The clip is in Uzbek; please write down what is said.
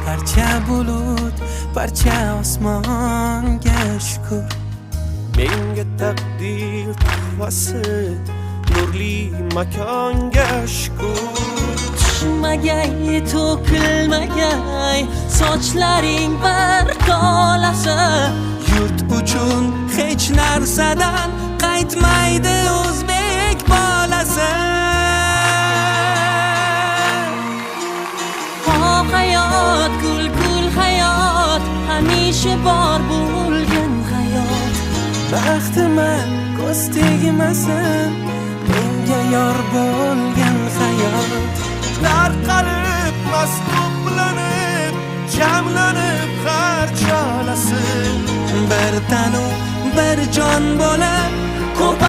parcha bulut, parcha osmonga shukr. Menga taqdir tuhfasi nurli makonga shukr. Tushmagay, to'kilmagay sochlaring bir tolasi. Yurt uchun hech narsadan qaytmaydi o'zbek bolasi. Hayot, gul hayot, hamisha bor bo'lgan hayot. Baxtiman ko'z tegmasin, menga yor bo'lgan hayot. Tarqalib, mas'ullanib, jamlanib har chalasi. Bir tanu, bir jon bo'lib